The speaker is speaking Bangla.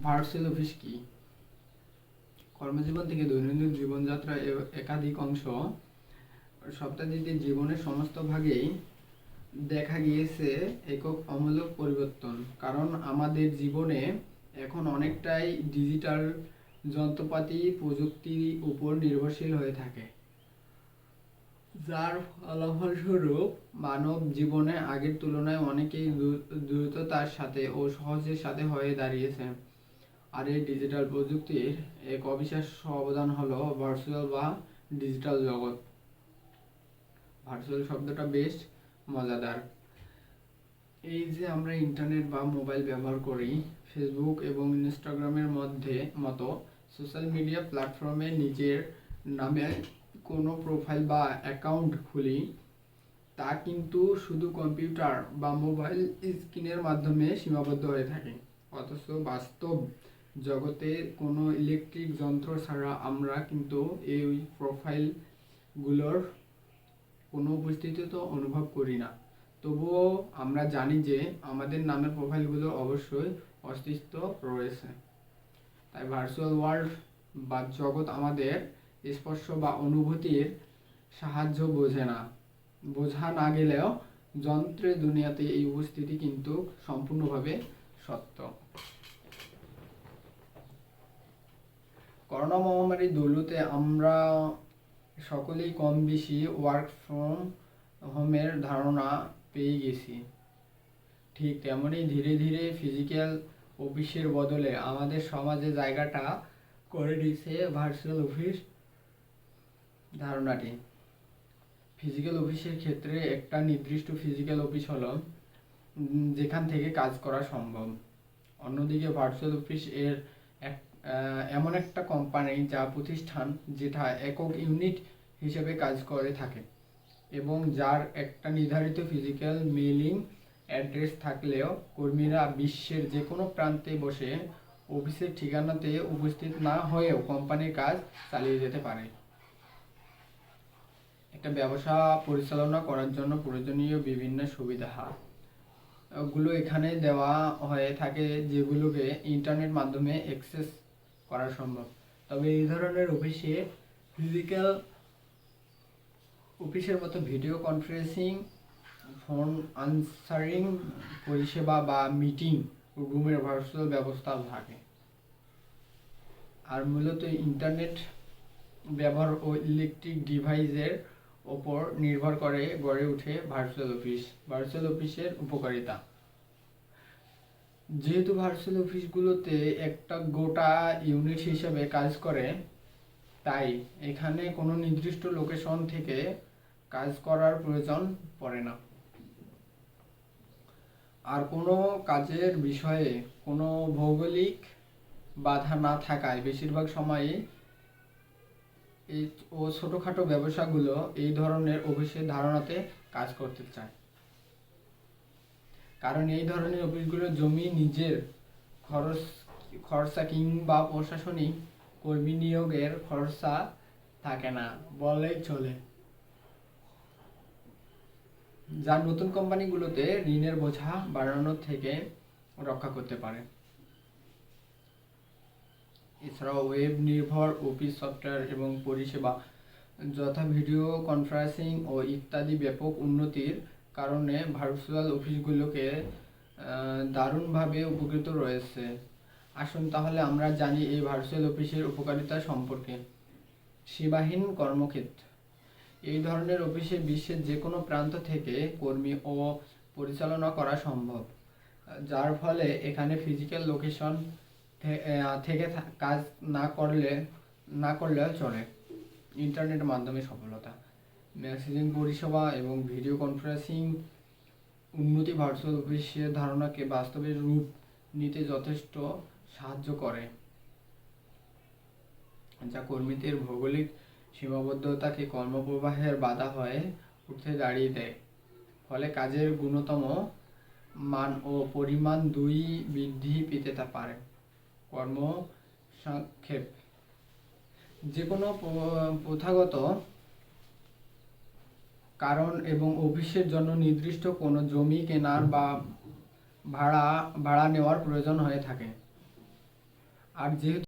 ভার্চুয়াল অফিস কি? কর্মজীবন থেকে দৈনন্দিন জীবনযাত্রা একাধিক অংশ শতাব্দীতে জীবনের সমস্ত ভাগেই দেখা গিয়েছে একক অমূলক পরিবর্তন। কারণ আমাদের জীবনে এখন অনেকটাই ডিজিটাল যন্ত্রপাতি প্রযুক্তির উপর নির্ভরশীল হয়ে থাকে, যার ফলস্বরূপ মানব জীবনে আগের তুলনায় অনেকেই দ্রুততার সাথে ও সহজের সাথে হয়ে দাঁড়িয়েছে। আর এই ডিজিটাল প্রযুক্তির এক অবিশ্বাস্য অবদান হলো ভার্চুয়াল বা ডিজিটাল জগৎ। ভার্চুয়াল শব্দটা বেশ মজাদার। এই যে আমরা ইন্টারনেট বা মোবাইল ব্যবহার করি, ফেসবুক এবং ইনস্টাগ্রামের মতো সোশ্যাল মিডিয়া প্ল্যাটফর্মে নিজের নামে কোনো প্রোফাইল বা অ্যাকাউন্ট খুলি, তা কিন্তু শুধু কম্পিউটার বা মোবাইল স্ক্রিনের মাধ্যমে সীমাবদ্ধ হয়ে থাকে। অথচ বাস্তব জগতে কোনো ইলেকট্রিক যন্ত্র ছাড়া আমরা কিন্তু এই প্রোফাইলগুলোর কোনো উপস্থিতি তো অনুভব করি না। তবুও আমরা জানি যে আমাদের নামের প্রোফাইলগুলো অবশ্যই অস্তিত্ব রয়েছে। তাই ভার্চুয়াল ওয়ার্ল্ড বা জগৎ আমাদের স্পর্শ বা অনুভূতির সাহায্য বোঝা না গেলেও যন্ত্রের দুনিয়াতে এই উপস্থিতি কিন্তু সম্পূর্ণভাবে সত্য। করোনা মহামারীর দৌলতে আমরা সকলেই কম বেশি ওয়ার্ক ফ্রম হোমের ধারণা পেয়ে গেছি। ঠিক তেমনই ধীরে ধীরে ফিজিক্যাল অফিসের বদলে আমাদের সমাজে জায়গাটা করে নিয়েছে ভার্চুয়াল অফিস ধারণাটি। ফিজিক্যাল অফিসের ক্ষেত্রে একটা নির্দিষ্ট ফিজিক্যাল অফিস হলো যেখান থেকে কাজ করা সম্ভব। অন্যদিকে ভার্চুয়াল অফিস এমন একটা কোম্পানি যা প্রতিষ্ঠান যেটা একক ইউনিট হিসেবে কাজ করে থাকে এবং যার একটা নির্ধারিত ফিজিক্যাল মেইলিং অ্যাড্রেস থাকলেও কর্মীরা বিশ্বের যে কোনো প্রান্তে বসে অফিসের ঠিকানাতে উপস্থিত না হয়েও কোম্পানির কাজ চালিয়ে যেতে পারে। একটা ব্যবসা পরিচালনা করার জন্য প্রয়োজনীয় বিভিন্ন সুবিধা গুলো এখানে দেওয়া হয়ে থাকে, যেগুলোকে ইন্টারনেট মাধ্যমে অ্যাক্সেস করা সম্ভব। তবে এই ধরনের অফিসে ফিজিক্যাল অফিসের মতো ভিডিও কনফারেন্সিং, ফোন আনসারিং পরিষেবা বা মিটিং রুমের ভার্চুয়াল ব্যবস্থা থাকে। আর মূলত ইন্টারনেট ব্যবহার ও ইলেকট্রিক ডিভাইসের ওপর নির্ভর করে গড়ে ওঠে ভার্চুয়াল অফিস। ভার্চুয়াল অফিসের উপকারিতা: যেহেতু ভার্চুয়াল অফিসগুলোতে একটা গোটা ইউনিট হিসেবে কাজ করে, তাই এখানে কোনো নির্দিষ্ট লোকেশন থেকে কাজ করার প্রয়োজন পড়ে না। আর কোনো কাজের বিষয়ে কোনো ভৌগোলিক বাধা না থাকায় বেশিরভাগ সময়ই ছোটোখাটো ব্যবসাগুলো এই ধরনের অফিসের ধারণাতে কাজ করতে চায়। কারণ এই ধরনের অফিসগুলোর জমি নিজের খরচা কিংবা প্রশাসনিক কর্মী নিয়োগের খরচা থাকে না বললেই চলে, যা নতুন কোম্পানিগুলোতে ঋণের বোঝা বাড়ানোর থেকে রক্ষা করতে পারে। এছাড়াও ওয়েব নির্ভর অফিস সফটওয়্যার এবং পরিষেবা যথা ভিডিও কনফারেন্সিং ও ইত্যাদি ব্যাপক উন্নতির কারণে ভার্চুয়াল অফিসগুলোকে দারুণভাবে উপকৃত রয়েছে। আসুন তাহলে আমরা জানি এই ভার্চুয়াল অফিসের উপকারিতা সম্পর্কে। সীমাহীন কর্মক্ষেত্র: এই ধরনের অফিসে বিশ্বের যে কোনো প্রান্ত থেকে কর্মী ও পরিচালনা করা সম্ভব, যার ফলে এখানে ফিজিক্যাল লোকেশন থেকে কাজ না করলেও চলে। ইন্টারনেটের মাধ্যমে সফলতা: মেসেজিং পরিষেবা এবং ভিডিও কনফারেন্সিং উন্নতি ভার্চুয়াল অফিসের ধারণাকে বাস্তবে রূপ নিতে যথেষ্ট সাহায্য করে, যা কর্মীদের ভৌগোলিক সীমাবদ্ধতাকে কর্মপ্রবাহের বাধা হয়ে উঠতে দাঁড়িয়ে দেয়। ফলে কাজের গুণতম মান ও পরিমাণ দুই বৃদ্ধি পেতে পারে। কর্মসংক্ষেপ: যে কোনো প্রথাগত কারণ এবং অফিসের জন্য নির্দিষ্ট কোনো জমি কেনার বা ভাড়া নেওয়ার প্রয়োজন হয়ে থাকে। আর যেহেতু